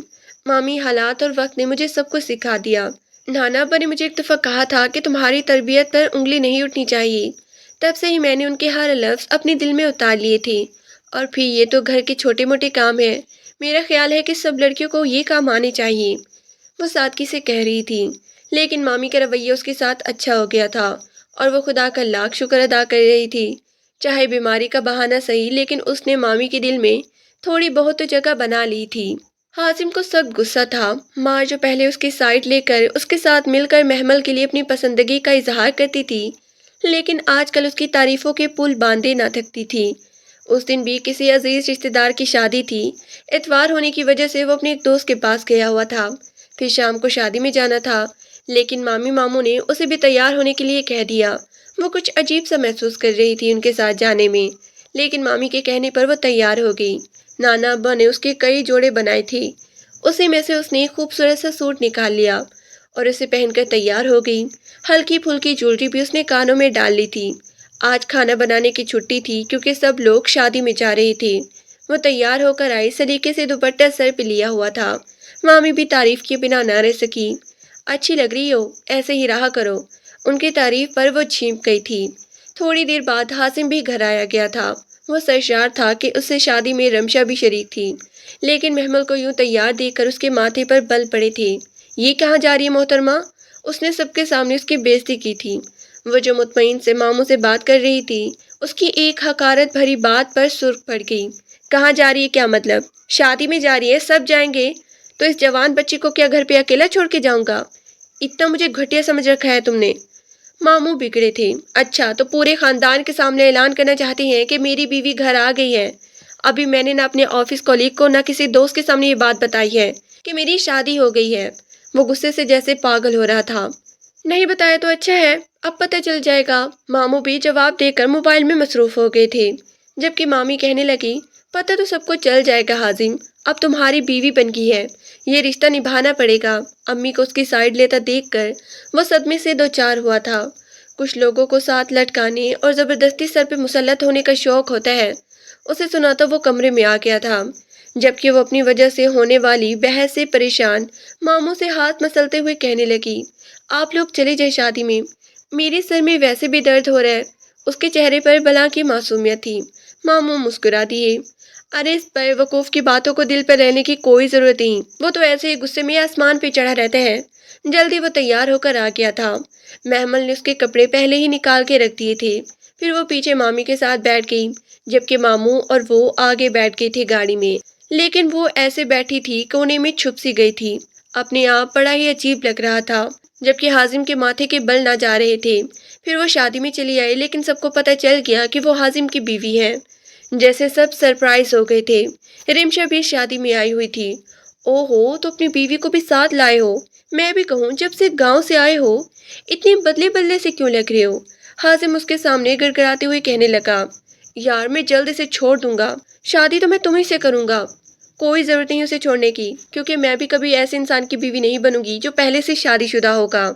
Speaker 1: مامی، حالات اور وقت نے مجھے سب کچھ سکھا دیا۔ نانا ابا نے مجھے ایک دفعہ کہا تھا کہ تمہاری تربیت پر انگلی نہیں اٹھنی چاہیے، تب سے ہی میں نے ان کے ہر لفظ اپنے دل میں اتار لیے تھے۔ اور پھر یہ تو گھر کے چھوٹے موٹے کام ہیں، میرا خیال ہے کہ سب لڑکیوں کو یہ کام آنے چاہیے، وہ سادگی سے کہہ رہی تھی۔ لیکن مامی کا رویہ اس کے ساتھ اچھا ہو گیا تھا اور وہ خدا کا لاکھ شکر ادا کر رہی تھی۔ چاہے بیماری کا بہانہ صحیح، لیکن اس نے مامی کے دل میں تھوڑی بہت تو جگہ بنا لی تھی۔ حازم کو سخت غصہ تھا۔ ماں جو پہلے اس کی سائڈ لے کر اس کے ساتھ مل کر محمل کے لیے اپنی پسندگی کا اظہار کرتی تھی، لیکن آج کل اس کی تعریفوں کے پل باندھے نہ تھکتی تھی۔ اس دن بھی کسی عزیز رشتہ دار کی شادی تھی، اتوار ہونے کی وجہ سے وہ اپنے ایک دوست کے پاس گیا ہوا تھا۔ پھر شام کو شادی میں جانا تھا، لیکن مامی ماموں نے اسے بھی تیار ہونے کے لیے کہہ دیا۔ وہ کچھ عجیب سا محسوس کر رہی تھی ان کے ساتھ جانے میں، لیکن مامی کے کہنے پر وہ تیار ہو گئی۔ نانا ابا نے اس کے کئی جوڑے بنائے تھے، اسی میں سے اس نے خوبصورت سا سوٹ نکال لیا اور اسے پہن کر تیار ہو گئی۔ ہلکی پھلکی جویلری بھی اس نے کانوں میں ڈال لی تھی۔ آج کھانا بنانے کی چھٹی تھی کیونکہ سب لوگ شادی میں جا رہے تھے۔ وہ تیار ہو کر آئی، سلیقے سے دوپٹہ سر پہ لیا ہوا تھا۔ مامی بھی تعریف کے بنا نہ رہ سکی۔ اچھی لگ رہی ہو، ایسے ہی رہا کرو۔ ان کی تعریف پر وہ چھینک گئی تھی۔ تھوڑی دیر بعد حازم بھی گھر آیا گیا تھا۔ وہ سرشار تھا کہ اس سے شادی میں رمشا بھی شریک تھی، لیکن محمل کو یوں تیار دیکھ کر اس کے ماتھے پر بل پڑے تھے۔ یہ کہاں جا رہی ہے محترمہ؟ اس نے سب کے سامنے اس کی بےعزتی کی تھی۔ وہ جو مطمئن سے ماموں سے بات کر رہی تھی، اس کی ایک حقارت بھری بات پر سرخ پڑ گئی۔ کہاں جا رہی ہے کیا مطلب؟ شادی میں جا رہی ہے، سب جائیں گے تو اس جوان بچی کو کیا گھر پہ اکیلا چھوڑ کے جاؤں گا؟ اتنا مجھے گھٹیا سمجھ رکھا ہے تم نے؟ ماموں بگڑے تھے۔ اچھا تو پورے خاندان کے سامنے اعلان کرنا چاہتی ہیں کہ میری بیوی گھر آ گئی ہے؟ ابھی میں نے نہ اپنے آفس کولیگ کو نہ کسی دوست کے سامنے یہ بات بتائی ہے کہ میری شادی ہو گئی ہے۔ وہ غصے سے جیسے پاگل ہو رہا تھا۔ نہیں بتایا تو اچھا ہے، اب پتہ چل جائے گا۔ ماموں بھی جواب دے کر موبائل میں مصروف ہو گئے تھے، جبکہ مامی کہنے لگی، پتہ تو سب کو چل جائے گا حازم، اب تمہاری بیوی بن گئی ہے، یہ رشتہ نبھانا پڑے گا۔ امی کو اس کی سائڈ لیتا دیکھ کر وہ صدمے سے دوچار ہوا تھا۔ کچھ لوگوں کو ساتھ لٹکانے اور زبردستی سر پہ مسلط ہونے کا شوق ہوتا ہے۔ اسے سنا تو وہ کمرے میں آ گیا تھا، جبکہ وہ اپنی وجہ سے ہونے والی بحث سے پریشان ماموں سے ہاتھ مسلتے ہوئے کہنے لگی، آپ لوگ چلے جائیں شادی میں، میرے سر میں ویسے بھی درد ہو رہا ہے۔ اس کے چہرے پر بلا کی معصومیت تھی۔ ماموں مسکرا دیے۔ ارے اس بے وقوف کی باتوں کو دل پہ لینے کی کوئی ضرورت نہیں، وہ تو ایسے ہی غصے میں آسمان پہ چڑھا رہتا ہے۔ جلدی وہ تیار ہو کر آ گیا تھا۔ محمل نے اس کے کپڑے پہلے ہی نکال کے رکھ دیے تھے۔ پھر وہ پیچھے مامی کے ساتھ بیٹھ گئی، جبکہ ماموں اور وہ آگے بیٹھ گئی تھی گاڑی میں۔ لیکن وہ ایسے بیٹھی تھی کونے میں چھپ سی گئی تھی۔ اپنے آپ بڑا ہی عجیب لگ رہا تھا، جبکہ حازم کے ماتھے کے بل نہ جا رہے تھے۔ پھر وہ شادی میں چلی آئی، لیکن سب کو پتہ چل گیا کہ وہ حازم کی بیوی ہے۔ جیسے سب سرپرائز ہو گئے تھے۔ رمشا بھی شادی میں آئی ہوئی تھی۔ او ہو، تو اپنی بیوی کو بھی ساتھ لائے ہو؟ میں بھی کہوں، جب سے گاؤں سے آئے ہو اتنے بدلے بدلے سے کیوں لگ رہے ہو؟ حازم اس کے سامنے گڑگڑاتے ہوئے کہنے لگا، یار میں جلد اسے چھوڑ دوں گا، شادی تو میں تمہیں سے کروں گا۔ کوئی ضرورت نہیں اسے چھوڑنے کی، کیونکہ میں بھی کبھی ایسے انسان کی بیوی نہیں بنوں گی جو پہلے سے شادی شدہ ہوگا۔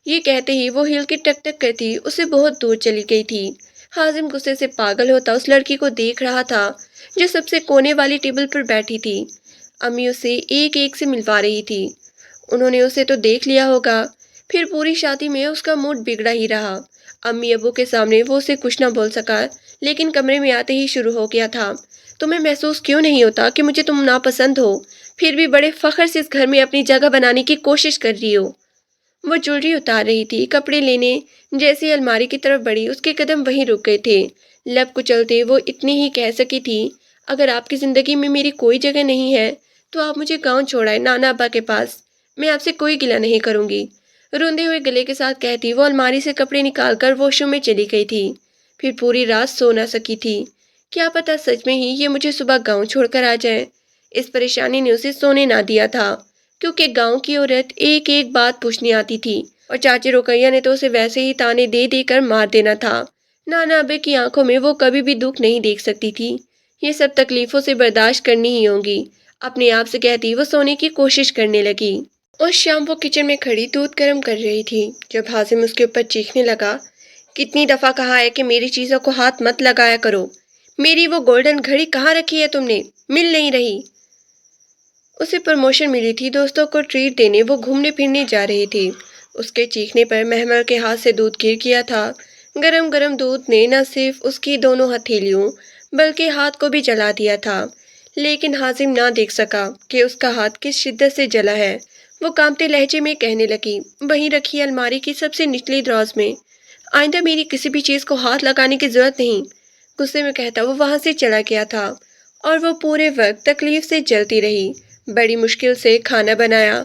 Speaker 1: یہ کہتے ہی وہ ہل کے ٹک ٹک کرتی اسے بہت دور چلی گئی تھی۔ حازم غصے سے پاگل ہوتا اس لڑکی کو دیکھ رہا تھا جو سب سے کونے والی ٹیبل پر بیٹھی تھی۔ امی اسے ایک ایک سے ملوا رہی تھی۔ انہوں نے اسے تو دیکھ لیا ہوگا، پھر پوری شادی میں اس کا موڈ بگڑا ہی رہا۔ امی ابو کے سامنے وہ اسے کچھ نہ بول سکا، لیکن کمرے میں آتے ہی شروع ہو گیا تھا، تمہیں محسوس کیوں نہیں ہوتا کہ مجھے تم ناپسند ہو، پھر بھی بڑے فخر سے اس گھر میں اپنی جگہ بنانے کی کوشش کر رہی ہو۔ وہ جویلری اتار رہی تھی، کپڑے لینے جیسی الماری کی طرف بڑھی، اس کے قدم وہیں رک گئے تھے۔ لب کچلتے وہ اتنی ہی کہہ سکی تھی، اگر آپ کی زندگی میں میری کوئی جگہ نہیں ہے تو آپ مجھے گاؤں چھوڑائیں، نانا ابا کے پاس، میں آپ سے کوئی گلہ نہیں کروں گی۔ روندے ہوئے گلے کے ساتھ کہتی وہ الماری سے کپڑے نکال کر واش روم میں چلی گئی تھی۔ پھر پوری رات سو نہ سکی تھی، کیا پتا سچ میں ہی یہ مجھے صبح گاؤں چھوڑ کر آ جائے۔ اس پریشانی نے اسے سونے نہ دیا تھا، کیونکہ گاؤں کی عورت ایک ایک بات پوچھنے آتی تھی، اور چاچی رقیہ نے تو اسے ویسے ہی تانے دے دے کر مار دینا تھا۔ نانا ابے کی آنکھوں میں وہ کبھی بھی دکھ نہیں دیکھ سکتی تھی۔ یہ سب تکلیفوں سے برداشت کرنی ہی ہوں گی، اپنے آپ سے کہتی وہ سونے کی کوشش کرنے لگی۔ اس شام وہ کچن میں کھڑی دودھ گرم کر رہی تھی، جب حازم اس کے اوپر چیخنے لگا، کتنی دفعہ کہا ہے کہ میری چیزوں کو ہاتھ مت لگایا کرو، میری وہ گولڈن گھڑی کہاں رکھی ہے تم نے؟ مل نہیں رہی۔ اسے پروموشن ملی تھی، دوستوں کو ٹریٹ دینے وہ گھومنے پھرنے جا رہی تھی۔ اس کے چیخنے پر محمل کے ہاتھ سے دودھ گر گیا تھا۔ گرم گرم دودھ نے نہ صرف اس کی دونوں ہتھیلیوں بلکہ ہاتھ کو بھی جلا دیا تھا، لیکن حازم نہ دیکھ سکا کہ اس کا ہاتھ کس شدت سے جلا ہے۔ وہ کانپتے لہجے میں کہنے لگی، وہیں رکھی الماری کی سب سے نچلی دراز میں، آئندہ میری کسی بھی چیز کو ہاتھ لگانے کی ضرورت نہیں۔ غصے میں کہتا وہ وہاں سے چلا گیا تھا، اور وہ پورے وقت تکلیف سے جلتی رہی۔ بڑی مشکل سے کھانا بنایا۔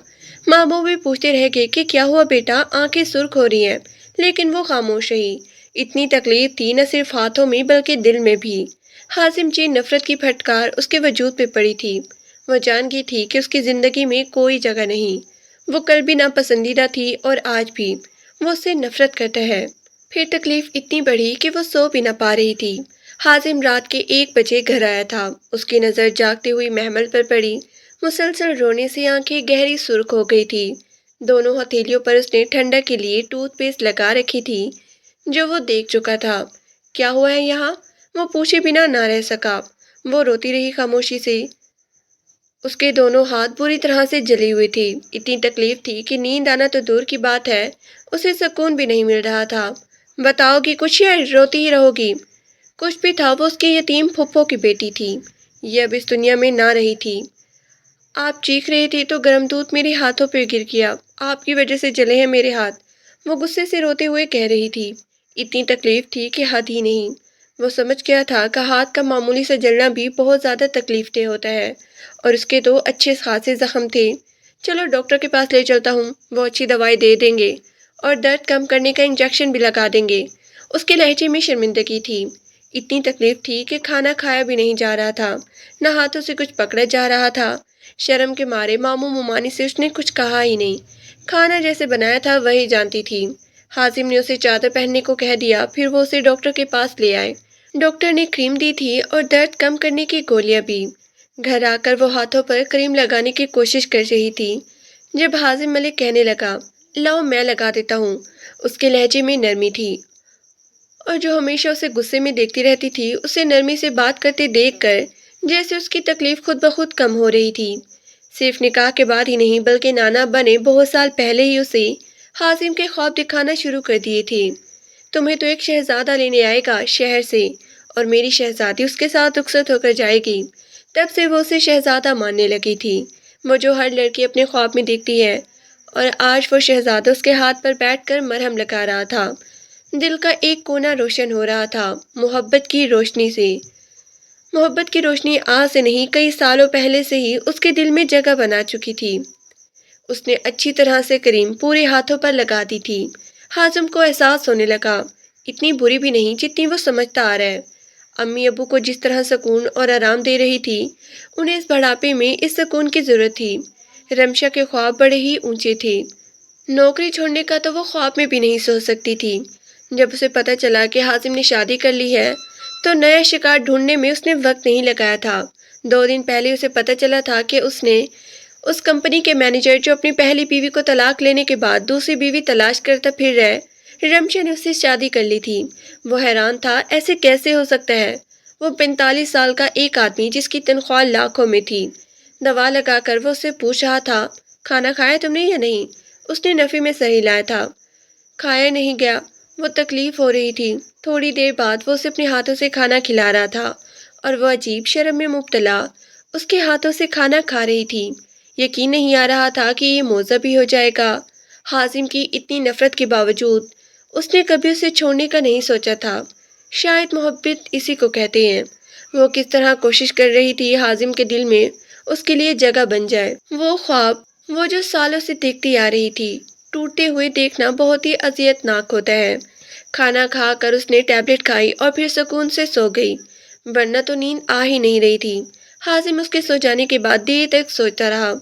Speaker 1: ماں باپ بھی پوچھتے رہ گئے کہ کیا ہوا بیٹا، آنکھیں سرخ ہو رہی ہیں، لیکن وہ خاموش رہی۔ اتنی تکلیف تھی نہ صرف ہاتھوں میں بلکہ دل میں بھی۔ حازم کی نفرت کی پھٹکار اس کے وجود پہ پڑی تھی۔ وہ جان گئی تھی کہ اس کی زندگی میں کوئی جگہ نہیں۔ وہ کل بھی ناپسندیدہ تھی اور آج بھی وہ اس سے نفرت کرتا ہے۔ پھر تکلیف اتنی بڑھی کہ وہ سو بھی نہ پا رہی تھی۔ حازم رات کے 1 بجے گھر آیا تھا۔ اس کی نظر جاگتے ہوئی محمل پر پڑی۔ مسلسل رونے سے آنکھیں گہری سرخ ہو گئی تھی۔ دونوں ہتھیلیوں پر اس نے ٹھنڈک کے لیے ٹوتھ پیسٹ لگا رکھی تھی، جو وہ دیکھ چکا تھا۔ کیا ہوا ہے یہاں؟ وہ پوچھے بنا نہ رہ سکا۔ وہ روتی رہی خاموشی سے۔ اس کے دونوں ہاتھ بری طرح سے جلے ہوئے تھے، اتنی تکلیف تھی کہ نیند آنا تو دور کی بات ہے، اسے سکون بھی نہیں مل رہا تھا۔ بتاؤ گی کچھ یا روتی ہی رہو گی؟ کچھ بھی تھا، وہ اس کی یتیم پھپھو کی بیٹی تھی، یہ اب اس دنیا میں نہ رہی تھی۔ آپ چیخ رہے تھے تو گرم دودھ میرے ہاتھوں پہ گر گیا، آپ کی وجہ سے جلے ہیں میرے ہاتھ، وہ غصے سے روتے ہوئے کہہ رہی تھی۔ اتنی تکلیف تھی کہ حد ہی نہیں۔ وہ سمجھ گیا تھا کہ ہاتھ کا معمولی سے جلنا بھی بہت زیادہ تکلیف دہ ہوتا ہے، اور اس کے تو اچھے خاصے زخم تھے۔ چلو ڈاکٹر کے پاس لے چلتا ہوں، وہ اچھی دوائی دے دیں گے اور درد کم کرنے کا انجیکشن بھی لگا دیں گے۔ اس کے لہجے میں شرمندگی تھی، اتنی تکلیف تھی کہ کھانا کھایا بھی نہیں جا رہا تھا، نہ ہاتھوں سے کچھ پکڑا جا رہا تھا۔ شرم کے مارے ماموں ممانی سے اس نے کچھ کہا ہی نہیں، کھانا جیسے بنایا تھا وہی جانتی تھی۔ حازم نے اسے چادر پہننے کو کہہ دیا، پھر وہ اسے ڈاکٹر کے پاس لے آئے۔ ڈاکٹر نے کریم دی تھی اور درد کم کرنے کی گولیاں بھی۔ گھر آ کر وہ ہاتھوں پر کریم لگانے کی کوشش کر رہی تھی جب حازم ملک کہنے لگا، لاؤ میں لگا دیتا ہوں۔ اس کے لہجے میں نرمی تھی، اور جو ہمیشہ اسے غصے میں دیکھتی رہتی تھی، اسے نرمی سے بات کرتے دیکھ کر جیسے اس کی تکلیف خود بخود کم ہو رہی تھی۔ صرف نکاح کے بعد ہی نہیں بلکہ نانا بنے بہت سال پہلے ہی اسے حازم کے خواب دکھانا شروع کر دیے تھے۔ تمہیں تو ایک شہزادہ لینے آئے گا شہر سے، اور میری شہزادی اس کے ساتھ رخصت ہو کر جائے گی۔ تب سے وہ اسے شہزادہ ماننے لگی تھی، وہ جو ہر لڑکی اپنے خواب میں دیکھتی ہے، اور آج وہ شہزادہ اس کے ہاتھ پر بیٹھ کر مرہم لگا رہا تھا۔ دل کا ایک کونا روشن ہو رہا تھا محبت کی روشنی سے۔ محبت کی روشنی آج سے نہیں کئی سالوں پہلے سے ہی اس کے دل میں جگہ بنا چکی تھی۔ اس نے اچھی طرح سے کریم پورے ہاتھوں پر لگا دی تھی۔ حازم کو احساس ہونے لگا، اتنی بری بھی نہیں جتنی وہ سمجھتا آ رہا ہے۔ امی ابو کو جس طرح سکون اور آرام دے رہی تھی، انہیں اس بڑھاپے میں اس سکون کی ضرورت تھی۔ رمشا کے خواب بڑے ہی اونچے تھے، نوکری چھوڑنے کا تو وہ خواب میں بھی نہیں سوچ سکتی تھی۔ جب اسے پتہ چلا کہ حازم نے شادی کر لی ہے تو نیا شکار ڈھونڈنے میں اس نے وقت نہیں لگایا تھا۔ 2 دن پہلے اسے پتہ چلا تھا کہ اس کمپنی کے مینیجر جو اپنی پہلی بیوی کو طلاق لینے کے بعد دوسری بیوی تلاش کرتا پھر رہے، رمشا نے اس سے شادی کر لی تھی۔ وہ حیران تھا ایسے کیسے ہو سکتا ہے؟ وہ 45 سال کا ایک آدمی جس کی تنخواہ لاکھوں میں تھی۔ دوا لگا کر وہ اسے پوچھ رہا تھا، کھانا کھایا تم نے یا نہیں؟ اس نے نفی میں سر ہلایا تھا، کھایا نہیں گیا۔ وہ تکلیف ہو رہی تھی۔ تھوڑی دیر بعد وہ اسے اپنے ہاتھوں سے کھانا کھلا رہا تھا، اور وہ عجیب شرم میں مبتلا اس کے ہاتھوں سے کھانا کھا رہی تھی۔ یقین نہیں آ رہا تھا کہ یہ معجزہ بھی ہو جائے گا۔ حازم کی اتنی نفرت کے باوجود اس نے کبھی اسے چھوڑنے کا نہیں سوچا تھا۔ شاید محبت اسی کو کہتے ہیں۔ وہ کس طرح کوشش کر رہی تھی حازم کے دل میں اس کے لیے جگہ بن جائے۔ وہ خواب، وہ جو سالوں سے دیکھتی آ رہی تھی، ٹوٹتے ہوئے دیکھنا بہت ہی اذیت ناک ہوتا ہے۔ کھانا کھا کر اس نے ٹیبلٹ کھائی اور پھر سکون سے سو گئی، ورنہ تو نیند آ ہی نہیں رہی تھی۔ حازم اس کے سو جانے کے بعد دیر تک سوچتا رہا،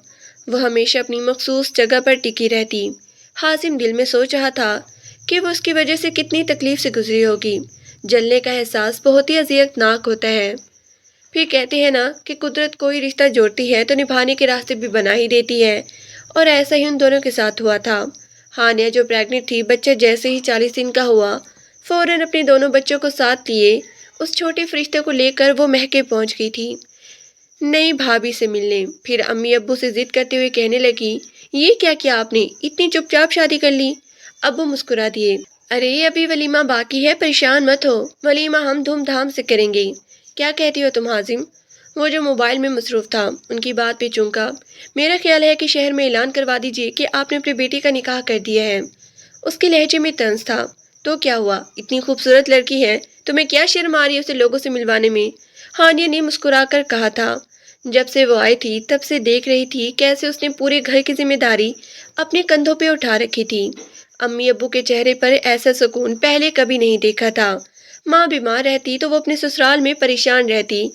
Speaker 1: وہ ہمیشہ اپنی مخصوص جگہ پر ٹکی رہتی۔ حازم دل میں سوچ رہا تھا کہ وہ اس کی وجہ سے کتنی تکلیف سے گزری ہوگی۔ جلنے کا احساس بہت ہی اذیت ناک ہوتا ہے۔ پھر کہتے ہیں نا کہ قدرت کوئی رشتہ جوڑتی ہے تو نبھانے کے راستے بھی بنا ہی دیتی ہے، اور ایسا ہی ان دونوں کے ساتھ ہوا تھا۔ ہانیہ جو پریگننٹ تھی، بچہ جیسے ہی 40 دن کا ہوا، فوراً اپنے دونوں بچوں کو ساتھ لیے اس چھوٹے فرشتے کو لے کر وہ مہکے پہنچ گئی تھی نئی بھابھی سے ملنے۔ پھر امی ابو سے ضد کرتے ہوئے کہنے لگی، یہ کیا کیا آپ نے، اتنی چپ چاپ شادی کر لی؟ ابو مسکرا دیے، ارے ابھی ولیمہ باقی ہے، پریشان مت ہو، ولیمہ ہم دھوم دھام سے کریں گے۔ کیا کہتی ہو تم حازم؟ وہ جو موبائل میں مصروف تھا ان کی بات پہ چونکا، میرا خیال ہے کہ شہر میں اعلان کروا دیجیے کہ آپ نے اپنے بیٹے کا نکاح کر دیا ہے۔ اس کے لہجے میں طنز تھا۔ تو کیا ہوا، اتنی خوبصورت لڑکی ہے، تمہیں کیا شرم آ رہی ہے اسے لوگوں سے ملوانے میں؟ ہانیہ نے مسکرا کر کہا تھا۔ جب سے وہ آئی تھی تب سے دیکھ رہی تھی کیسے اس نے پورے گھر کی ذمہ داری اپنے کندھوں پہ اٹھا رکھی تھی۔ امی ابو کے چہرے پر ایسا سکون پہلے کبھی نہیں دیکھا تھا۔ ماں بیمار رہتی تو وہ اپنے سسرال میں پریشان رہتی،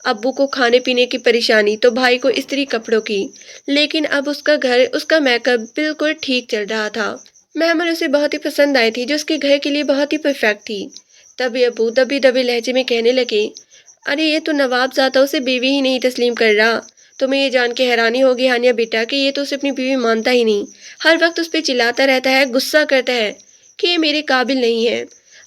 Speaker 1: ابو کو کھانے پینے کی پریشانی تو بھائی کو استری کپڑوں کی، لیکن اب اس کا گھر، اس کا میک اپ بالکل ٹھیک چل رہا تھا۔ مہمان اسے بہت ہی پسند آئی تھی جو اس کے گھر کے لیے بہت ہی پرفیکٹ تھی۔ تبھی ابو دبے دبے لہجے میں کہنے لگے، ارے یہ تو نواب زادہ اسے بیوی ہی نہیں تسلیم کر رہا۔ تمہیں یہ جان کے حیرانی ہوگی ہانیہ بیٹا کہ یہ تو اسے اپنی بیوی مانتا ہی نہیں، ہر وقت اس پہ چلاتا رہتا ہے، غصہ کرتا ہے کہ یہ میرے قابل نہیں ہے۔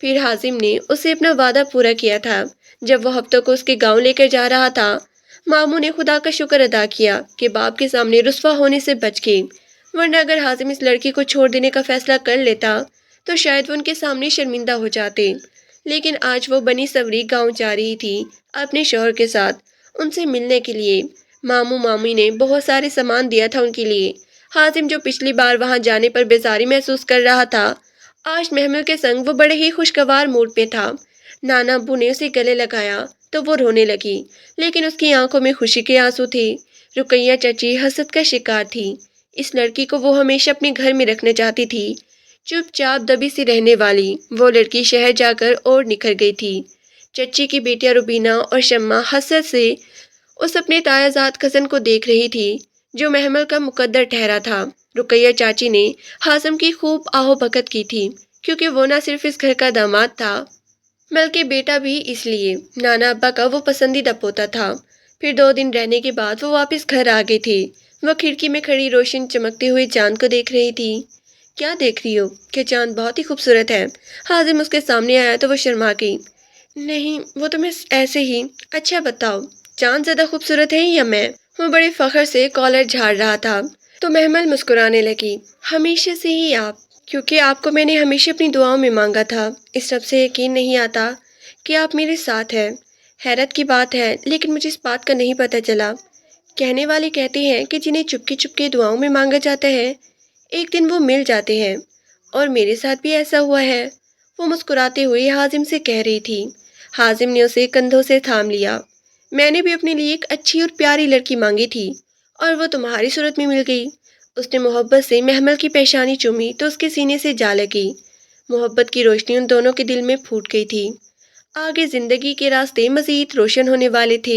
Speaker 1: پھر حازم نے اسے اپنا وعدہ پورا کیا تھا۔ جب وہ ہفتوں کو اس کے گاؤں لے کر جا رہا تھا، ماموں نے خدا کا شکر ادا کیا کہ باپ کے سامنے رسوا ہونے سے بچ گئی، ورنہ اگر حازم اس لڑکی کو چھوڑ دینے کا فیصلہ کر لیتا تو شاید وہ ان کے سامنے شرمندہ ہو جاتے۔ لیکن آج وہ بنی سوری گاؤں جا رہی تھی اپنے شوہر کے ساتھ ان سے ملنے کے لیے۔ ماموں مامی نے بہت سارے سامان دیا تھا ان کے لیے۔ حازم جو پچھلی بار وہاں جانے پر بیزاری محسوس کر رہا تھا، آج محمل کے سنگ وہ بڑے ہی خوشگوار موڈ میں تھا۔ نانا ابو نے اسے گلے لگایا تو وہ رونے لگی، لیکن اس کی آنکھوں میں خوشی کے آنسو تھے۔ رقیہ چچی حسد کا شکار تھی۔ اس لڑکی کو وہ ہمیشہ اپنے گھر میں رکھنا چاہتی تھی، چپ چاپ دبی سی رہنے والی وہ لڑکی شہر جا کر اور نکھر گئی تھی۔ چچی کی بیٹیاں روبینہ اور شمع حسد سے اس اپنے تایا زاد کزن کو دیکھ رہی تھی جو محمل کا مقدر ٹھہرا تھا۔ رقیہ چاچی نے حازم کی خوب آہو بھگت کی تھی، کیونکہ وہ نہ صرف اس گھر کا داماد تھا بلکہ بیٹا بھی اس لیے نانا ابا کا وہ پسندیدہ پوتا تھا۔ پھر 2 دن رہنے کے بعد وہ واپس گھر آ گئے تھے۔ وہ کھڑکی میں کھڑی روشن چمکتے ہوئے چاند کو دیکھ رہی تھی۔ کیا دیکھ رہی ہو؟ کہ چاند بہت ہی خوبصورت ہے۔ حازم اس کے سامنے آیا تو وہ شرما گئی۔ نہیں، وہ تو میں ایسے ہی۔ اچھا بتاؤ، چاند زیادہ خوبصورت ہے یا میں؟ وہ بڑے فخر سے کالر جھاڑ رہا تھا تو محمل مسکرانے لگی۔ ہمیشہ سے ہی آپ، کیونکہ آپ کو میں نے ہمیشہ اپنی دعاؤں میں مانگا تھا۔ اس رب سے یقین نہیں آتا کہ آپ میرے ساتھ ہیں۔ حیرت کی بات ہے، لیکن مجھے اس بات کا نہیں پتہ چلا۔ کہنے والے کہتے ہیں کہ جنہیں چپکے چپکے دعاؤں میں مانگا جاتا ہے ایک دن وہ مل جاتے ہیں، اور میرے ساتھ بھی ایسا ہوا ہے، وہ مسکراتے ہوئے حازم سے کہہ رہی تھی۔ حازم نے اسے کندھوں سے تھام لیا۔ میں نے بھی اپنے لیے ایک اچھی اور پیاری لڑکی مانگی تھی، اور وہ تمہاری صورت میں مل گئی۔ اس نے محبت سے محمل کی پیشانی چومی تو اس کے سینے سے جا لگی۔ محبت کی روشنی ان دونوں کے دل میں پھوٹ گئی تھی۔ آگے زندگی کے راستے مزید روشن ہونے والے تھے۔